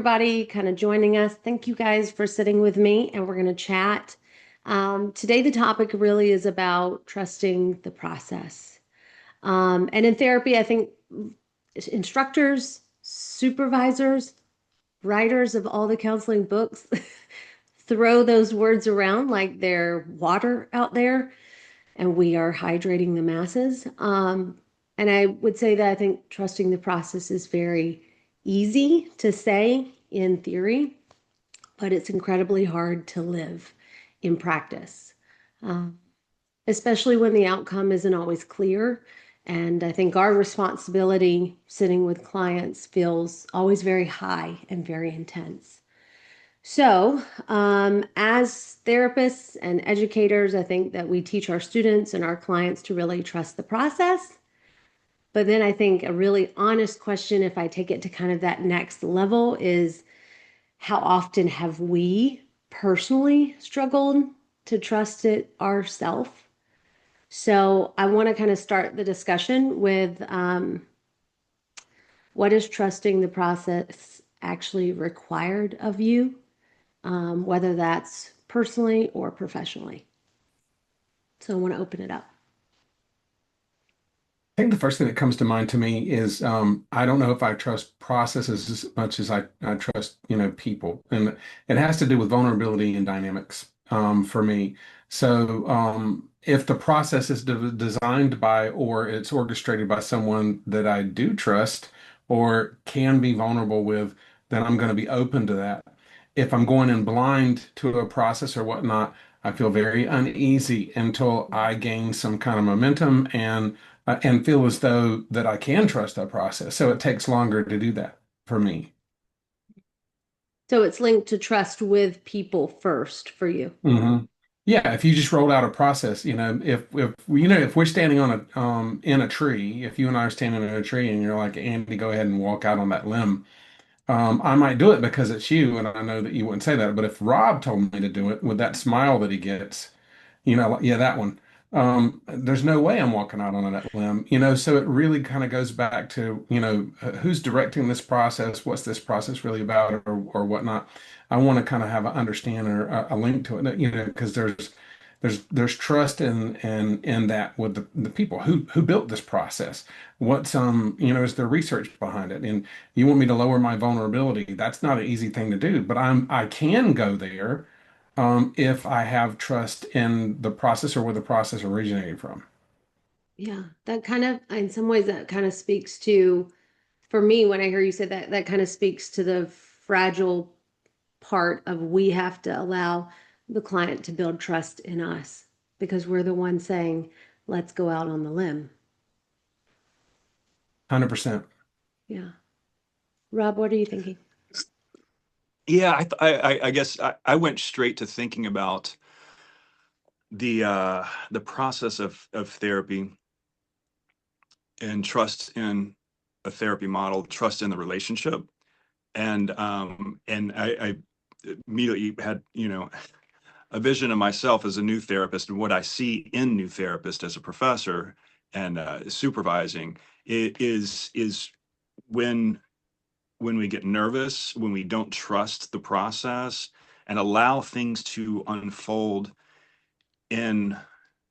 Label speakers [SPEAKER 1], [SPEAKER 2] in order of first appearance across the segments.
[SPEAKER 1] everybody kind of joining us. Thank you guys for sitting with me, and we're going to chat. Today, the topic really is about trusting the process. And in therapy, I think instructors, supervisors, writers of all the counseling books throw those words around like they're water out there, and we are hydrating the masses. And I would say that I think trusting the process is very easy to say in theory, but it's incredibly hard to live in practice, uh, especially when the outcome isn't always clear. And I think our responsibility sitting with clients feels always very high and very intense. So, as therapists and educators, I think that we teach our students and our clients to really trust the process. But then I think a really honest question, if I take it to kind of that next level, is how often have we personally struggled to trust it ourselves? So I want to kind of start the discussion with what is trusting the process actually required of you, whether that's personally or professionally. So I want to open it up.
[SPEAKER 2] I think the first thing that comes to mind to me is I don't know if I trust processes as much as I trust, people. And it has to do with vulnerability and dynamics for me. So if the process is designed by or it's orchestrated by someone that I do trust or can be vulnerable with, then I'm going to be open to that. If I'm going in blind to a process or whatnot, I feel very uneasy until I gain some kind of momentum and feel as though that I can trust that process. So it takes longer to do that for me.
[SPEAKER 1] So it's linked to trust with people first for you.
[SPEAKER 2] hmm Yeah, if you just rolled out a process, if we're standing on a in a tree, if you and I are standing in a tree and you're like, Andy, go ahead and walk out on that limb, I might do it because it's you, and I know that you wouldn't say that. But if Rob told me to do it with that smile that he gets, like, yeah, that one. There's no way I'm walking out on that limb, so it really kind of goes back to, who's directing this process, what's this process really about or whatnot. I want to kind of have an understanding or a link to it, because there's trust in that with the people who built this process. What's is there research behind it? And you want me to lower my vulnerability? That's not an easy thing to do, but I can go there if I have trust in the process or where the process originated from.
[SPEAKER 1] Yeah, that kind of, in some ways, that kind of speaks to, for me, when I hear you say that, that kind of speaks to the fragile part of we have to allow the client to build trust in us because we're the ones saying, let's go out on the limb.
[SPEAKER 2] 100%.
[SPEAKER 1] Yeah. Rob, what are you thinking?
[SPEAKER 3] Yeah, I guess I went straight to thinking about the process of therapy and trust in a therapy model, trust in the relationship, and I immediately had a vision of myself as a new therapist and what I see in new therapist as a professor and supervising is when when we get nervous, when we don't trust the process and allow things to unfold in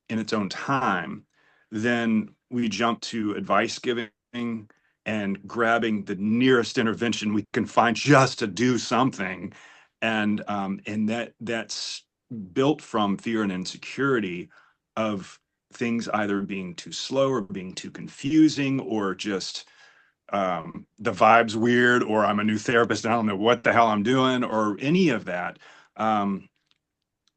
[SPEAKER 3] in its own time, then we jump to advice giving and grabbing the nearest intervention we can find just to do something, and that's built from fear and insecurity of things either being too slow or being too confusing or just the vibe's weird, or I'm a new therapist and I don't know what the hell I'm doing, or any of that. Um,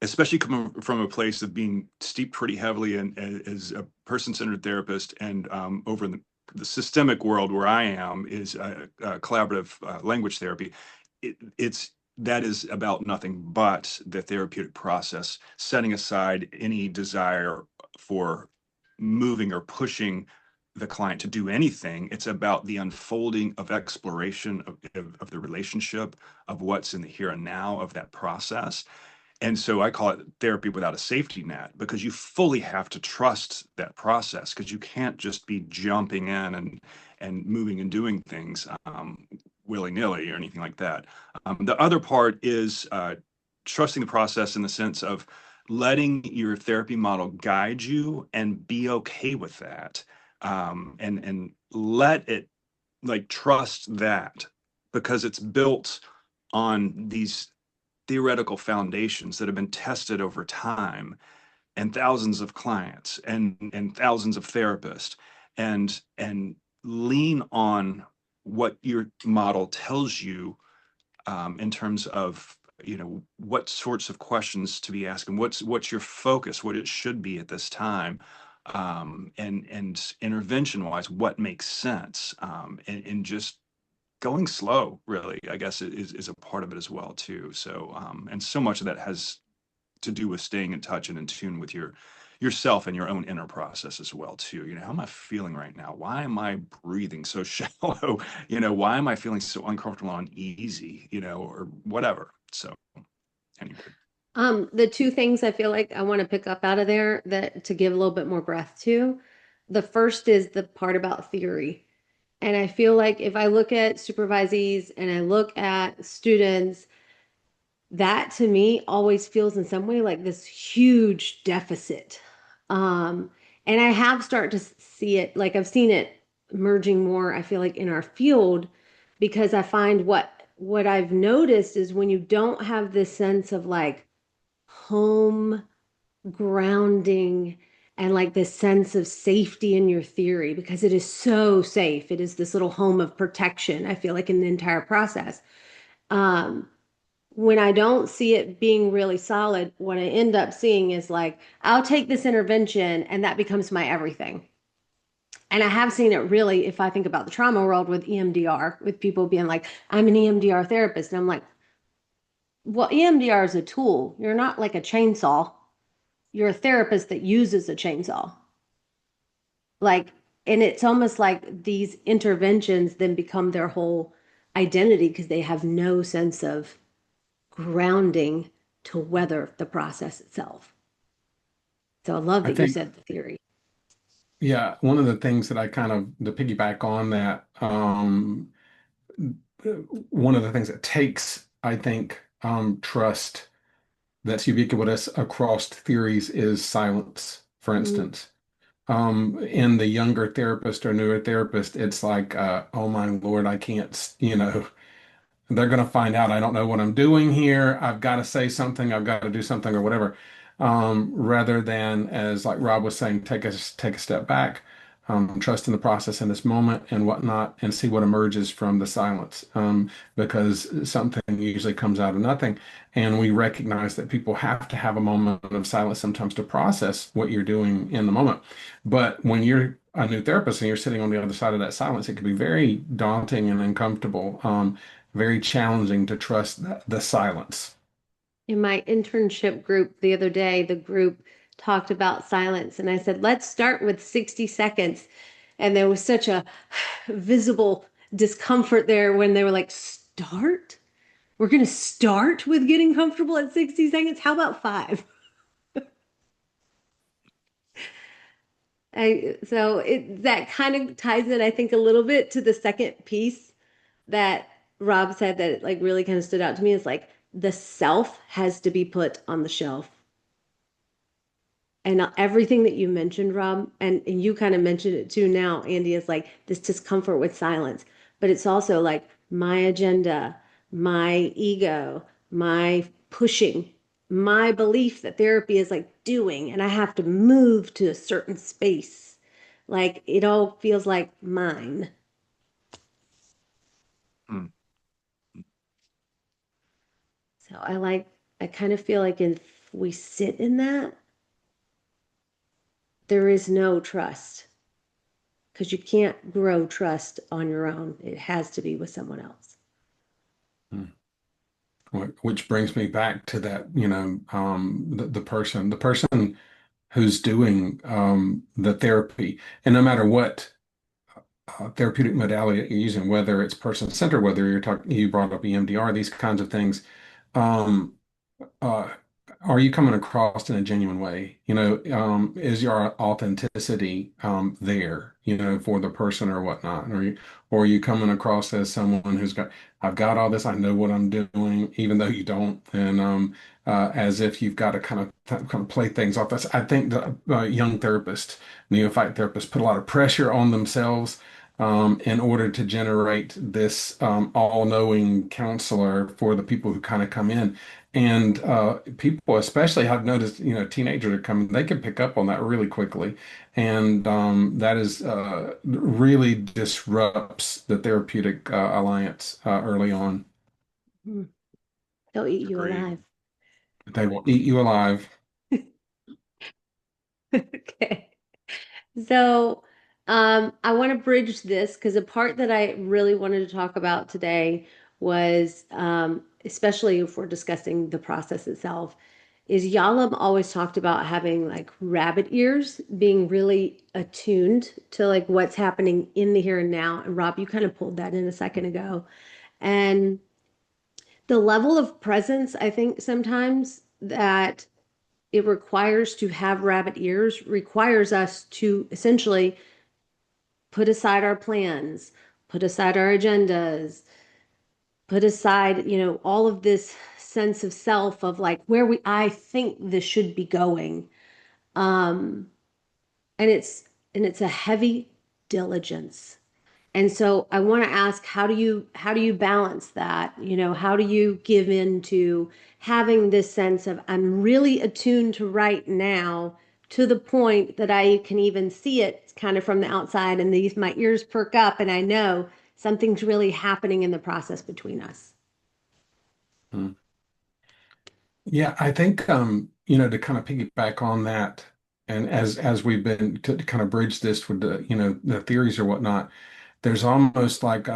[SPEAKER 3] Especially coming from a place of being steeped pretty heavily in as a person-centered therapist, and over in the systemic world where I am is collaborative language therapy. It's that is about nothing but the therapeutic process, setting aside any desire for moving or pushing the client to do anything. It's about the unfolding of exploration of the relationship, of what's in the here and now of that process. And so I call it therapy without a safety net, because you fully have to trust that process, because you can't just be jumping in and moving and doing things. willy-nilly or anything like that. The other part is trusting the process in the sense of letting your therapy model guide you and be okay with that. And let it, like, trust that, because it's built on these theoretical foundations that have been tested over time, and thousands of clients and thousands of therapists, and lean on what your model tells you, in terms of, what sorts of questions to be asking, what's your focus, what it should be at this time, and intervention wise, what makes sense, and just going slow, really, I guess, is a part of it as well too. So, and so much of that has to do with staying in touch and in tune with yourself and your own inner process as well too. How am I feeling right now? Why am I breathing so shallow? Why am I feeling so uncomfortable and uneasy? Or whatever. So anyway.
[SPEAKER 1] The two things I feel like I want to pick up out of there that to give a little bit more breath to. The first is the part about theory. And I feel like if I look at supervisees and I look at students, that to me always feels in some way like this huge deficit. Um, and I have started to see it, like I've seen it merging more, I feel like in our field, because I find what I've noticed is when you don't have this sense of like home grounding and like this sense of safety in your theory, because it is so safe. It is this little home of protection, I feel like, in the entire process. Um, when I don't see it being really solid, what I end up seeing is like, I'll take this intervention and that becomes my everything. And I have seen it really, if I think about the trauma world with EMDR, with people being like, I'm an EMDR therapist. And I'm like, well, EMDR is a tool. You're not like a chainsaw. You're a therapist that uses a chainsaw. Like, and it's almost like these interventions then become their whole identity because they have no sense of grounding to weather the process itself. So I love
[SPEAKER 2] I
[SPEAKER 1] that you
[SPEAKER 2] think,
[SPEAKER 1] said the theory.
[SPEAKER 2] yeah, one of the things that I kind of to piggyback on that, one of the things that takes, I think, trust that's ubiquitous across theories is silence, for
[SPEAKER 1] Mm.
[SPEAKER 2] instance. In the younger therapist or newer therapist, it's like, oh my Lord, I can't, they're going to find out I don't know what I'm doing here. I've got to say something. I've got to do something or whatever. Rather than, as like Rob was saying, take a step back, trust in the process in this moment and whatnot, and see what emerges from the silence. Because something usually comes out of nothing, and we recognize that people have to have a moment of silence sometimes to process what you're doing in the moment. But when you're a new therapist and you're sitting on the other side of that silence, it can be very daunting and uncomfortable. Very challenging to trust the silence.
[SPEAKER 1] In my internship group the other day, the group talked about silence, and I said, let's start with 60 seconds. And there was such a visible discomfort there when they were like, start? We're going to start with getting comfortable at 60 seconds? How about five? So it that kind of ties in, I think, a little bit to the second piece that Rob said that like really kind of stood out to me is like the self has to be put on the shelf. And everything that you mentioned, Rob, and you kind of mentioned it too now, Andy, is like this discomfort with silence. But it's also like my agenda, my ego, my pushing, my belief that therapy is like doing, and I have to move to a certain space. Like it all feels like mine.
[SPEAKER 3] Hmm.
[SPEAKER 1] So I kind of feel like if we sit in that, there is no trust because you can't grow trust on your own. It has to be with someone else.
[SPEAKER 2] Hmm. Which brings me back to that, the person who's doing the therapy, and no matter what therapeutic modality that you're using, whether it's person-centered, whether you brought up EMDR, these kinds of things, um, uh, are you coming across in a genuine way? Is your authenticity there, for the person or whatnot? Or are you coming across as someone who's I've got all this, I know what I'm doing, even though you don't, and as if you've got to kind of play things off. I think the young therapists, neophyte therapists, put a lot of pressure on themselves in order to generate this all-knowing counselor for the people who kind of come in. And people, especially, I've noticed, teenagers are coming, they can pick up on that really quickly. And that is really disrupts the therapeutic alliance early on.
[SPEAKER 1] Hmm. They'll eat you
[SPEAKER 3] Agreed.
[SPEAKER 1] alive.
[SPEAKER 2] They will eat you alive.
[SPEAKER 1] Okay. So, I want to bridge this because the part that I really wanted to talk about today was, especially if we're discussing the process itself, is Yalom always talked about having like rabbit ears, being really attuned to like what's happening in the here and now. And Rob, you kind of pulled that in a second ago. And the level of presence, I think sometimes that it requires to have rabbit ears requires us to essentially put aside our plans, put aside our agendas, put aside, all of this sense of self of like where I think this should be going. Um, and it's a heavy diligence. And so I want to ask, how do you balance that? How do you give in to having this sense of I'm really attuned to right now to the point that I can even see it kind of from the outside and these my ears perk up and I know something's really happening in the process between us.
[SPEAKER 2] Mm. Yeah, I think to kind of piggyback on that, and as we've been to kind of bridge this with the theories or whatnot, there's almost like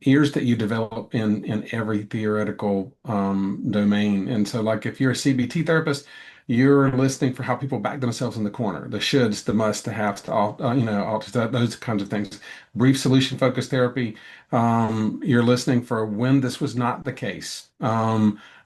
[SPEAKER 2] ears that you develop in every theoretical domain. And so, like if you're a CBT therapist, you're listening for how people back themselves in the corner, the shoulds, the musts, the haves, the all, all those kinds of things. Brief solution focused therapy, you're listening for when this was not the case.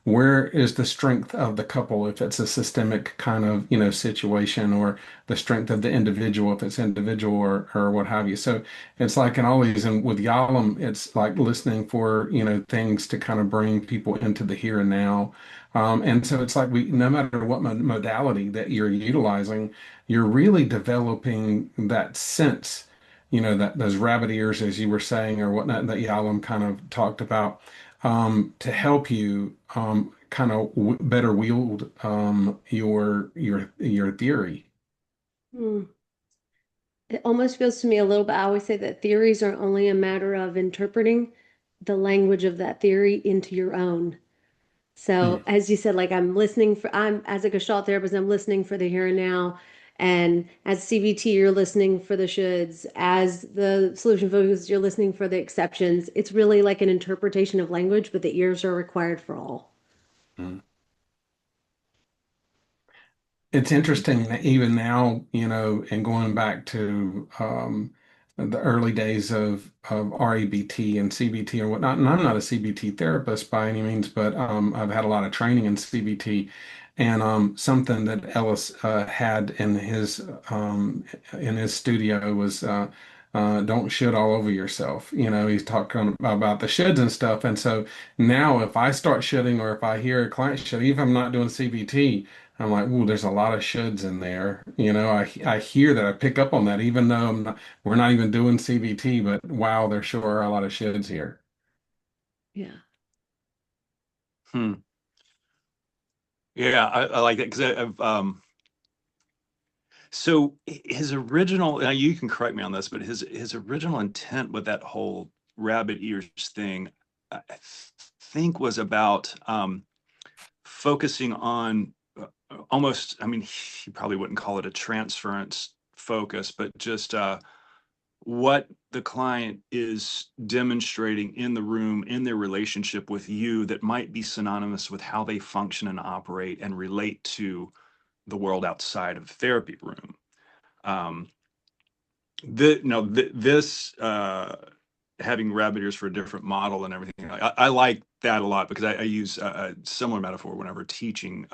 [SPEAKER 2] Where is the strength of the couple if it's a systemic kind of situation, or the strength of the individual if it's individual, or what have you. So it's like in all these, and with Yalom, it's like listening for, things to kind of bring people into the here and now. And so it's like no matter what modality that you're utilizing, you're really developing that sense, that those rabbit ears, as you were saying, or whatnot, that Yalom kind of talked about, to help you kind of better wield your theory.
[SPEAKER 1] Hmm. It almost feels to me a little bit, I always say that theories are only a matter of interpreting the language of that theory into your own. So
[SPEAKER 2] Mm.
[SPEAKER 1] as you said, like I'm as a Gestalt therapist, I'm listening for the here and now. And as CBT, you're listening for the shoulds. As the solution focus, you're listening for the exceptions. It's really like an interpretation of language, but the ears are required for all.
[SPEAKER 2] Mm. It's interesting that even now, and going back to the early days of REBT and CBT or whatnot, and I'm not a CBT therapist by any means, but I've had a lot of training in CBT, and something that Ellis had in his studio was don't shit all over yourself. He's talking about the shoulds and stuff, and so now if I start shitting, or if I hear a client shit, even if I'm not doing CBT. I'm like, ooh, there's a lot of shoulds in there. I hear that, I pick up on that, even though we're not even doing CBT, but wow, there sure are a lot of shoulds here.
[SPEAKER 1] Yeah.
[SPEAKER 3] Hmm. Yeah, I like that because I've so his original, now you can correct me on this, but his original intent with that whole rabbit ears thing, I think was about focusing on almost, I mean, he probably wouldn't call it a transference focus, but just what the client is demonstrating in the room in their relationship with you that might be synonymous with how they function and operate and relate to the world outside of the therapy room. Um, this having rabbit ears for a different model and everything. I like that a lot because I use a similar metaphor whenever teaching.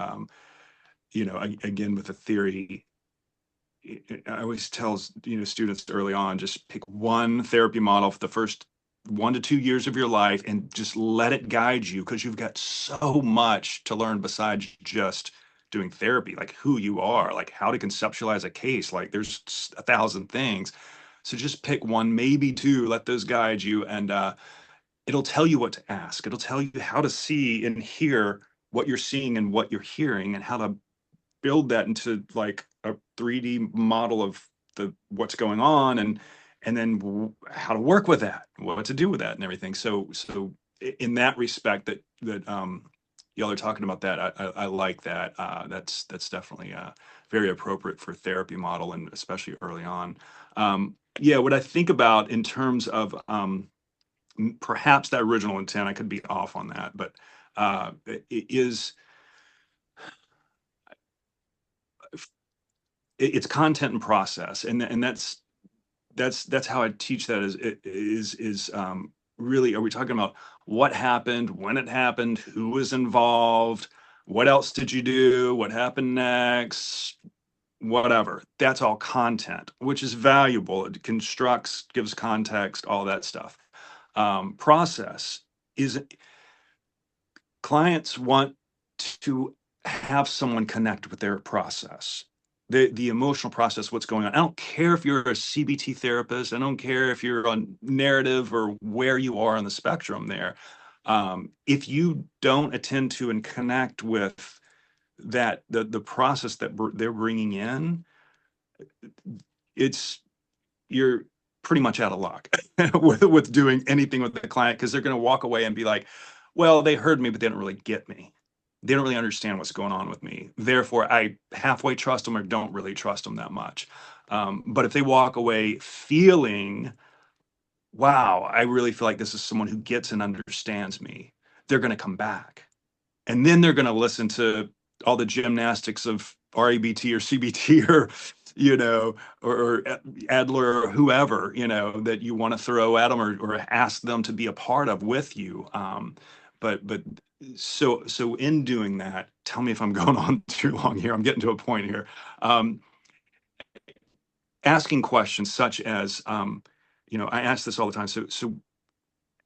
[SPEAKER 3] again, with the theory, I always tell students early on, just pick one therapy model for the first 1 to 2 years of your life and just let it guide you, because you've got so much to learn besides just doing therapy, like who you are, like how to conceptualize a case. Like there's 1,000 things. So just pick one, maybe two, let those guide you, and it'll tell you what to ask. It'll tell you how to see and hear what you're seeing and what you're hearing, and how to build that into like a 3D model of the what's going on, and then how to work with that, what to do with that, and everything. So in that respect, that y'all are talking about that, I like that. That's definitely very appropriate for therapy model, and especially early on. Yeah, what I think about in terms of perhaps that original intent, I could be off on that, but it is it's content and process, and that's how I teach that. Is really, are we talking about what happened, when it happened, who was involved, what else did you do, what happened next, whatever. That's all content, which is valuable. It constructs, gives context, all that stuff. Process is, clients want to have someone connect with their process, the emotional process, what's going on. I don't care if you're a CBT therapist. I don't care if you're on narrative or where you are on the spectrum there. If you don't attend to and connect with that, the process that they're bringing in, it's you're pretty much out of luck with doing anything with the client, because they're going to walk away and be like, well, they heard me, but they don't really get me. They don't really understand what's going on with me. Therefore, I halfway trust them or don't really trust them that much. But if they walk away feeling, wow, I really feel like this is someone who gets and understands me, they're going to come back. And then they're going to listen to all the gymnastics of REBT or CBT or or Adler or whoever that you want to throw at them, or ask them to be a part of with you. But so in doing that, tell me if I'm going on too long here. I'm getting to a point here. Um, Asking questions such as, I ask this all the time. So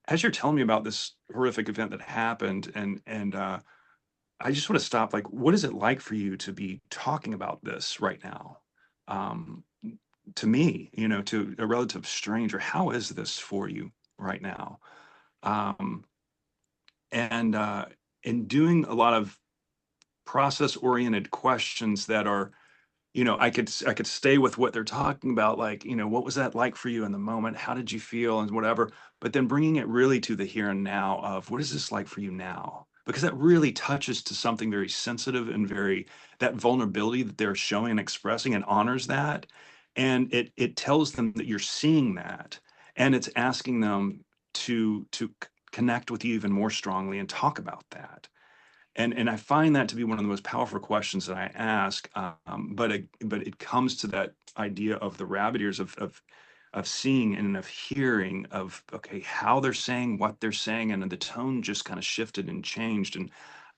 [SPEAKER 3] as you're telling me about this horrific event that happened, and I just want to stop. Like, what is it like for you to be talking about this right now? Um, to me, to a relative stranger, how is this for you right now? Um, and in doing a lot of process-oriented questions that are, I could stay with what they're talking about, like, what was that like for you in the moment? How did you feel and whatever? But then bringing it really to the here and now of, what is this like for you now? Because that really touches to something very sensitive and very, that vulnerability that they're showing and expressing, and honors that. And it tells them that you're seeing that, and it's asking them to connect with you even more strongly and talk about that. And I find that to be one of the most powerful questions that I ask. But it comes to that idea of the rabbit ears of seeing and of hearing, of, okay, how they're saying what they're saying, and then the tone just kind of shifted and changed. And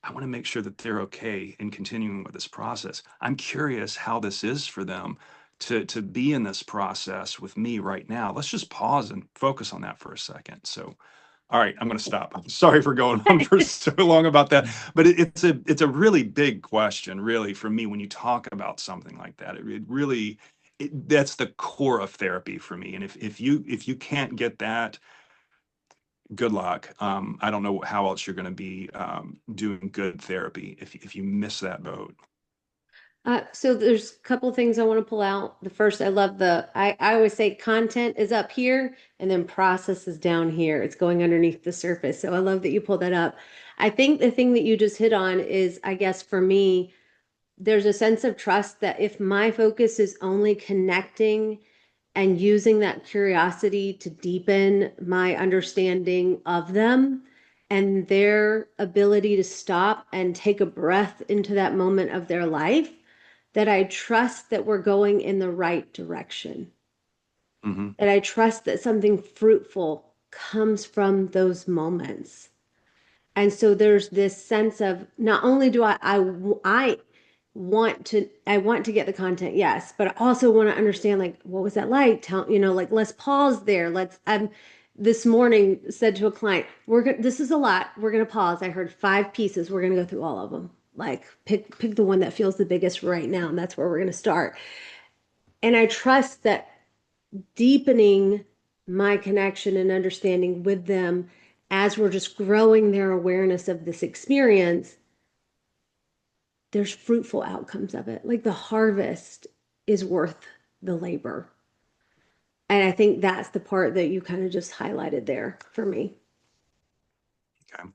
[SPEAKER 3] I want to make sure that they're okay in continuing with this process. I'm curious how this is for them to be in this process with me right now. Let's just pause and focus on that for a second. So, all right, I'm going to stop. I'm sorry for going on for so long about that, but it's a really big question, really, for me, when you talk about something like that. It really, that's the core of therapy for me. And if you can't get that, good luck. I don't know how else you're going to be doing good therapy if you miss that boat.
[SPEAKER 1] So there's a couple of things I want to pull out. The first, I always say content is up here and then process is down here. It's going underneath the surface. So I love that you pulled that up. I think the thing that you just hit on is, I guess for me, there's a sense of trust that if my focus is only connecting and using that curiosity to deepen my understanding of them and their ability to stop and take a breath into that moment of their life, that I trust that we're going in the right direction.
[SPEAKER 3] Hmm.
[SPEAKER 1] That I trust that something fruitful comes from those moments. And so there's this sense of, not only do I I want to get the content, yes, but I also want to understand like what was that like? Tell, like let's pause there. I'm this morning said to a client, this is a lot. We're gonna pause. I heard 5 pieces. We're gonna go through all of them. Like pick the one that feels the biggest right now, and that's where we're gonna start. And I trust that deepening my connection and understanding with them as we're just growing their awareness of this experience, there's fruitful outcomes of it. Like the harvest is worth the labor. And I think that's the part that you kind of just highlighted there for me.
[SPEAKER 3] Okay.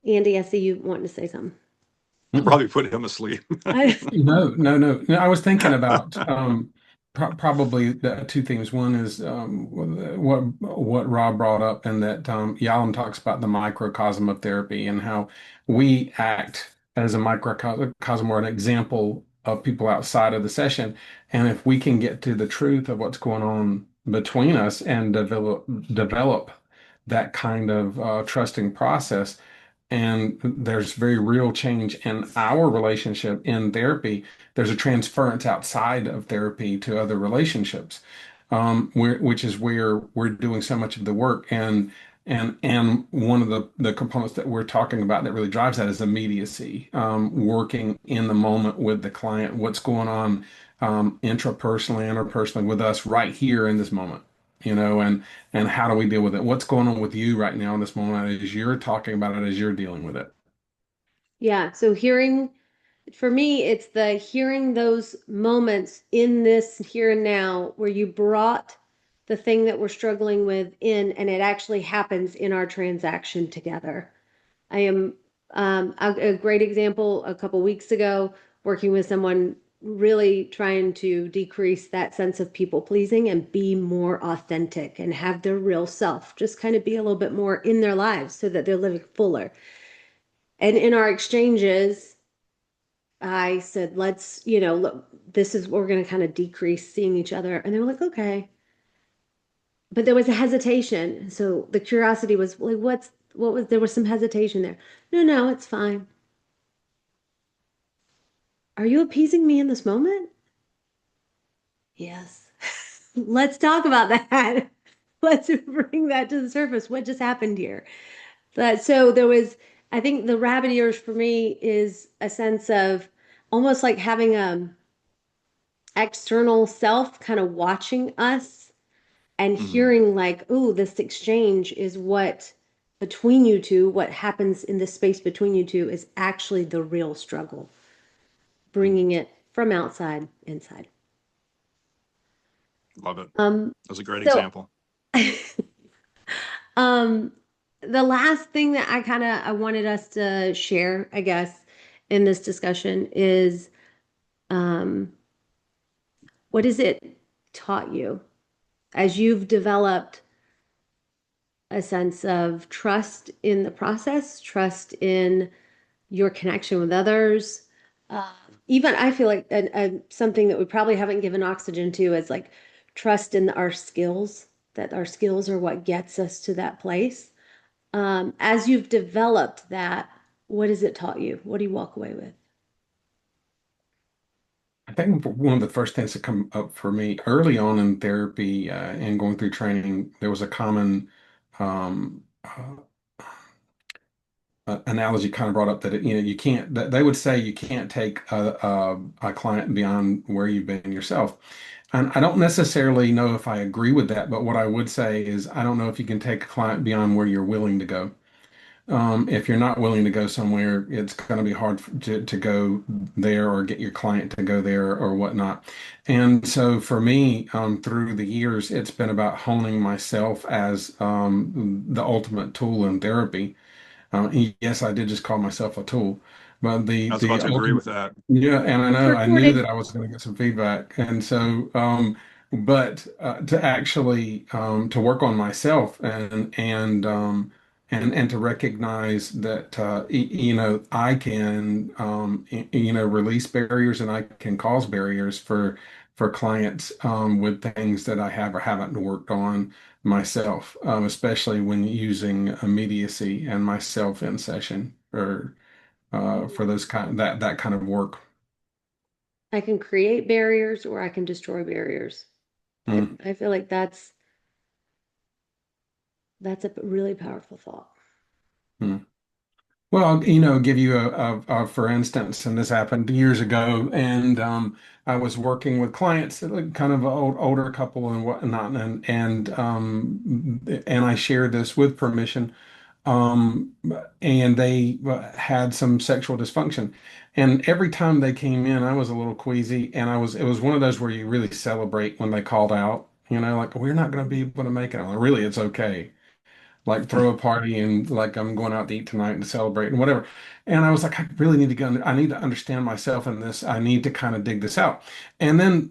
[SPEAKER 1] Andy, I see you wanting to say something.
[SPEAKER 3] I'll probably put him asleep.
[SPEAKER 1] I,
[SPEAKER 2] No, no, no, no. I was thinking about probably the two things. One is what Rob brought up, and that Yalom talks about the microcosm of therapy and how we act as a microcosm or an example of people outside of the session. And if we can get to the truth of what's going on between us and develop that kind of trusting process, and there's very real change in our relationship in therapy. There's a transference outside of therapy to other relationships, which is where we're doing so much of the work. And one of the components that we're talking about that really drives that is immediacy, working in the moment with the client, what's going on intrapersonally, interpersonally with us right here in this moment. And how do we deal with it? What's going on with you right now in this moment as you're talking about it, as you're dealing with it?
[SPEAKER 1] yeah. So for me, it's the hearing those moments in this here and now where you brought the thing that we're struggling with in, and it actually happens in our transaction together. I am a great example a couple weeks ago working with someone really trying to decrease that sense of people pleasing and be more authentic and have their real self, just kind of be a little bit more in their lives so that they're living fuller. And in our exchanges, I said, look, this is, we're going to kind of decrease seeing each other. And they were like, okay. But there was a hesitation. So the curiosity was like, there was some hesitation there. No, no, it's fine. Are you appeasing me in this moment? Yes. Let's talk about that. Let's bring that to the surface. What just happened here? So there was, I think the rabbit ears for me is a sense of almost like having a external self kind of watching us and
[SPEAKER 3] Mhm.
[SPEAKER 1] hearing like, ooh, this exchange is what between you two, what happens in the space between you two is actually the real struggle, bringing it from outside inside.
[SPEAKER 3] Love it.
[SPEAKER 1] Um,
[SPEAKER 3] That's a great
[SPEAKER 1] so
[SPEAKER 3] example.
[SPEAKER 1] um, the last thing that I wanted us to share, I guess, in this discussion is um, what has it taught you as you've developed a sense of trust in the process, trust in your connection with others. Uh, Even I feel like something that we probably haven't given oxygen to is like trust in our skills, that our skills are what gets us to that place. As you've developed that, what has it taught you? What do you walk away with?
[SPEAKER 2] I think one of the first things that come up for me early on in therapy and going through training, there was a common um, analogy kind of brought up that you can't. That they would say you can't take a client beyond where you've been yourself. And I don't necessarily know if I agree with that, but what I would say is I don't know if you can take a client beyond where you're willing to go. If you're not willing to go somewhere, it's going to be hard to go there or get your client to go there or whatnot. And so for me, through the years, it's been about honing myself as the ultimate tool in therapy. Yes, I did just call myself a tool, but
[SPEAKER 3] I was
[SPEAKER 2] the
[SPEAKER 3] about to agree
[SPEAKER 2] ultimate,
[SPEAKER 3] with that.
[SPEAKER 2] yeah, and
[SPEAKER 1] It's
[SPEAKER 2] I knew
[SPEAKER 1] recorded.
[SPEAKER 2] that I was going to get some feedback, and so but to actually to work on myself and to recognize that I can release barriers and I can cause barriers for clients with things that I have or haven't worked on myself, especially when using immediacy and myself in session or for those that kind of work.
[SPEAKER 1] I can create barriers or I can destroy barriers.
[SPEAKER 2] Mm,
[SPEAKER 1] I feel like that's a really powerful thought.
[SPEAKER 2] mm. Well, give you for instance, and this happened years ago, and I was working with clients, like kind of an older couple and whatnot, and I shared this with permission, um, and they had some sexual dysfunction, and every time they came in, I was a little queasy, and it was one of those where you really celebrate when they called out, like we're not going to be able to make it. I'm like, really, it's okay, like throw a party and like I'm going out to eat tonight and celebrate and whatever. And I was like, I really need to go. I need to understand myself in this. I need to kind of dig this out. And then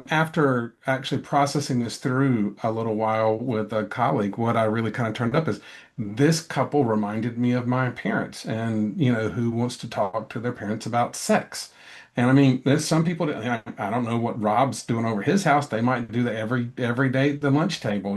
[SPEAKER 2] after actually processing this through a little while with a colleague, what I really kind of turned up is this couple reminded me of my parents, and who wants to talk to their parents about sex. And I mean, there's some people that I don't know what Rob's doing over his house. They might do that every day at the lunch table.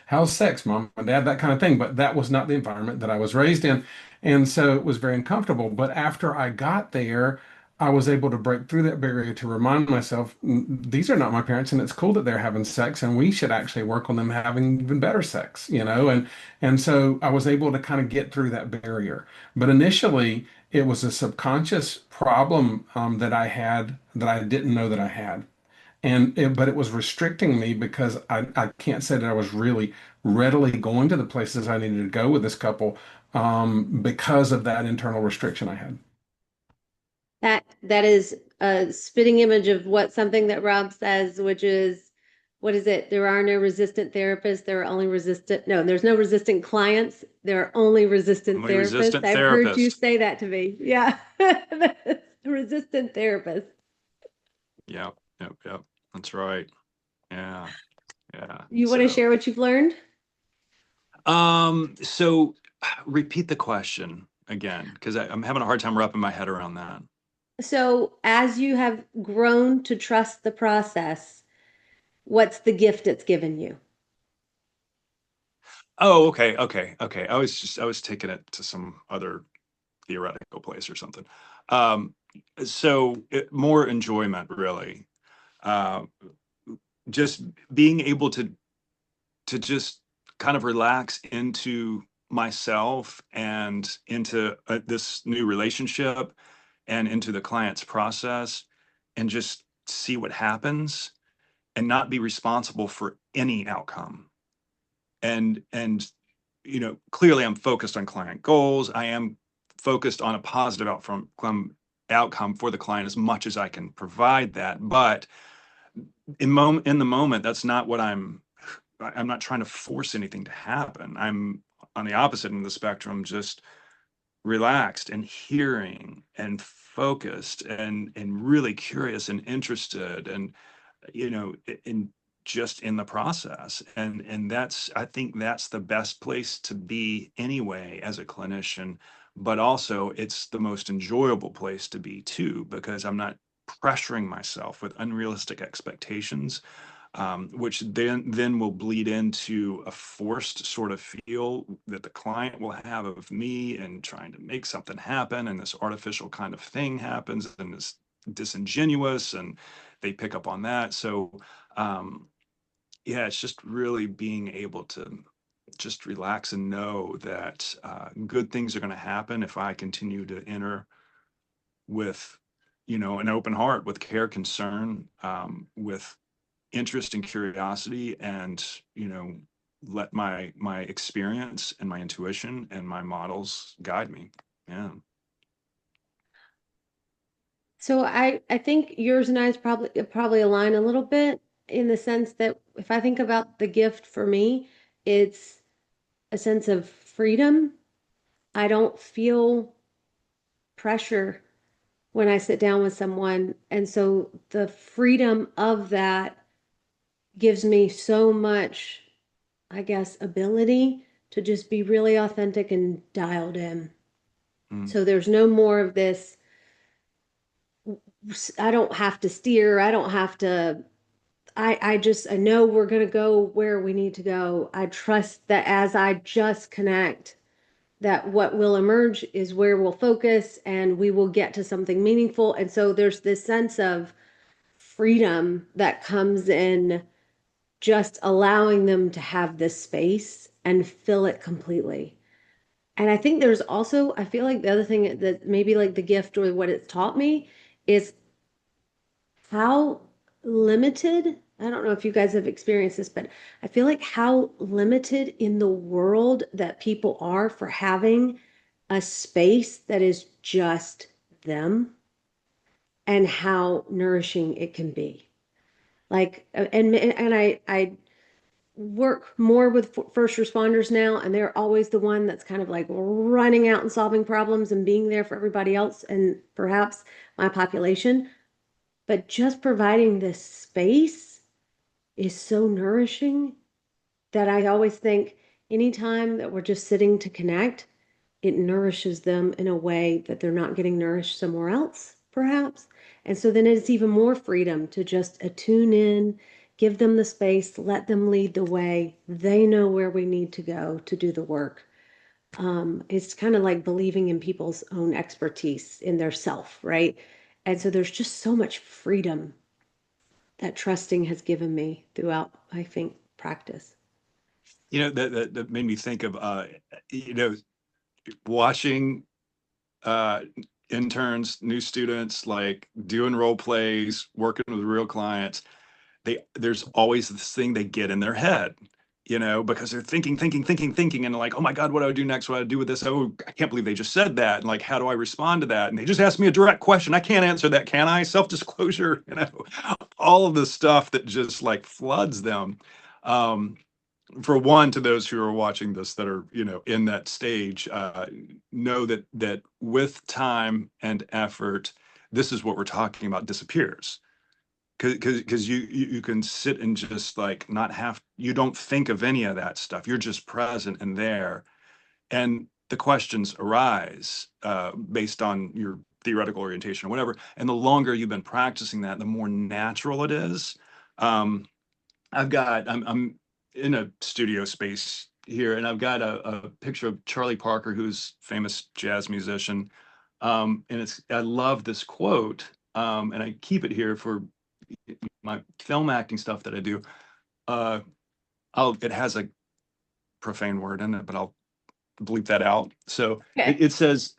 [SPEAKER 2] How's sex, mom and dad, that kind of thing. But that was not the environment that I was raised in. And so it was very uncomfortable. But after I got there, I was able to break through that barrier to remind myself, these are not my parents, and it's cool that they're having sex, and we should actually work on them having even better sex. And so I was able to kind of get through that barrier. But initially, it was a subconscious problem that I had that I didn't know that I had. But it was restricting me because I can't say that I was really readily going to the places I needed to go with this couple because of that internal restriction I had.
[SPEAKER 1] That is a spitting image of what something that Rob says, which is, what is it? There are no resistant therapists. There are only resistant. No, there's no resistant clients. There are only resistant
[SPEAKER 3] Only
[SPEAKER 1] therapists.
[SPEAKER 3] resistant
[SPEAKER 1] I've heard you
[SPEAKER 3] therapist.
[SPEAKER 1] say that to me. Yeah. Resistant therapist.
[SPEAKER 3] Yep, yep, yep. That's right. Yeah, yeah.
[SPEAKER 1] You want to
[SPEAKER 3] So,
[SPEAKER 1] share what you've learned?
[SPEAKER 3] so repeat the question again, because I'm having a hard time wrapping my head around that.
[SPEAKER 1] So, as you have grown to trust the process, what's the gift it's given you?
[SPEAKER 3] Oh, okay, okay, okay. I was taking it to some other theoretical place or something. Um, more enjoyment, really. Uh, just being able to just kind of relax into myself and into this new relationship and into the client's process and just see what happens and not be responsible for any outcome. And clearly I'm focused on client goals. I am focused on a positive outcome for the client as much as I can provide that. But in the moment, that's not what I'm not trying to force anything to happen. I'm on the opposite end of the spectrum, just relaxed and hearing and focused and really curious and interested and in just in the process. And that's, I think that's the best place to be anyway as a clinician, but also it's the most enjoyable place to be too, because I'm not pressuring myself with unrealistic expectations, which then will bleed into a forced sort of feel that the client will have of me and trying to make something happen, and this artificial kind of thing happens and it's disingenuous and they pick up on that. So um, yeah, it's just really being able to just relax and know that good things are going to happen if I continue to enter with an open heart, with care, concern, with interest and curiosity, and let my experience and my intuition and my models guide me. Yeah.
[SPEAKER 1] So I think yours and I's probably align a little bit in the sense that if I think about the gift for me, it's a sense of freedom. I don't feel pressure when I sit down with someone. And so the freedom of that gives me so much, I guess, ability to just be really authentic and dialed in.
[SPEAKER 3] Mm.
[SPEAKER 1] So there's no more of this. I don't have to steer. I don't have to. I know we're going to go where we need to go. I trust that as I just connect that what will emerge is where we'll focus and we will get to something meaningful. And so there's this sense of freedom that comes in just allowing them to have this space and fill it completely. And I think there's also, I feel like the other thing that maybe like the gift or what it's taught me is how limited, I don't know if you guys have experienced this, but I feel like how limited in the world that people are for having a space that is just them and how nourishing it can be. Like, and I work more with first responders now, and they're always the one that's kind of like running out and solving problems and being there for everybody else and perhaps my population. But just providing this space is so nourishing that I always think anytime that we're just sitting to connect, it nourishes them in a way that they're not getting nourished somewhere else, perhaps. And so then it's even more freedom to just attune in, give them the space, let them lead the way. They know where we need to go to do the work. It's kind of like believing in people's own expertise in their self, right? And so there's just so much freedom that trusting has given me throughout, I think, practice.
[SPEAKER 3] That made me think of watching uh, interns, new students, like doing role plays, working with real clients. There's always this thing they get in their head, because they're thinking, and like, oh my God, what do I do next? What do I do with this? Oh, I can't believe they just said that. And like, how do I respond to that? And they just asked me a direct question. I can't answer that, can I? Self-disclosure, all of the stuff that just like floods them. For one, to those who are watching this that are in that stage, know that with time and effort, this is what we're talking about disappears, because you can sit and just like not have, you don't think of any of that stuff, you're just present and there, and the questions arise based on your theoretical orientation or whatever, and the longer you've been practicing that, the more natural it is. um, I'm in a studio space here, and I've got a picture of Charlie Parker, who's famous jazz musician. And I love this quote, and I keep it here for my film acting stuff that I do. Uh, it has a profane word in it, but I'll bleep that out. So
[SPEAKER 1] Okay.
[SPEAKER 3] it says,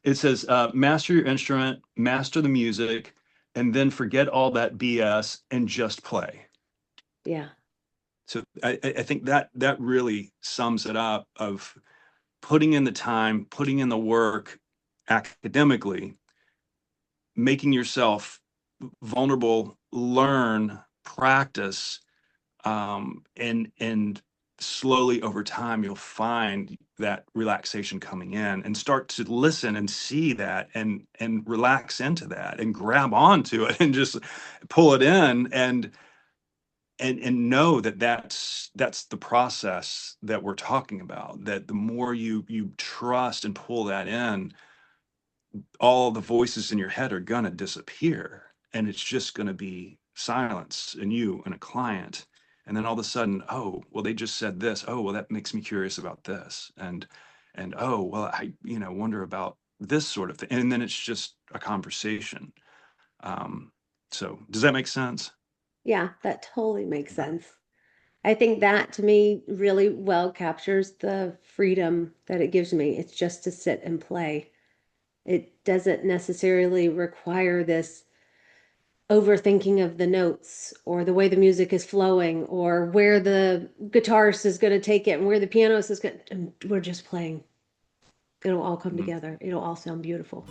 [SPEAKER 3] master your instrument, master the music, and then forget all that BS and just play.
[SPEAKER 1] Yeah.
[SPEAKER 3] So I think that really sums it up, of putting in the time, putting in the work academically, making yourself vulnerable, learn, practice, and slowly over time you'll find that relaxation coming in, and start to listen and see that, and relax into that and grab onto it and just pull it in, and know that that's the process that we're talking about, that the more you trust and pull that in, all the voices in your head are going to disappear, and it's just going to be silence and you and a client. And then all of a sudden, oh well, they just said this, oh well, that makes me curious about this, and oh well, I wonder about this sort of thing, and then it's just a conversation. So does that make sense?
[SPEAKER 1] Yeah, that totally makes sense. I think that to me really well captures the freedom that it gives me. It's just to sit and play. It doesn't necessarily require this overthinking of the notes or the way the music is flowing or where the guitarist is going to take it and where the pianist is going to, we're just playing. It'll all come
[SPEAKER 3] Mhm.
[SPEAKER 1] together. It'll all sound beautiful.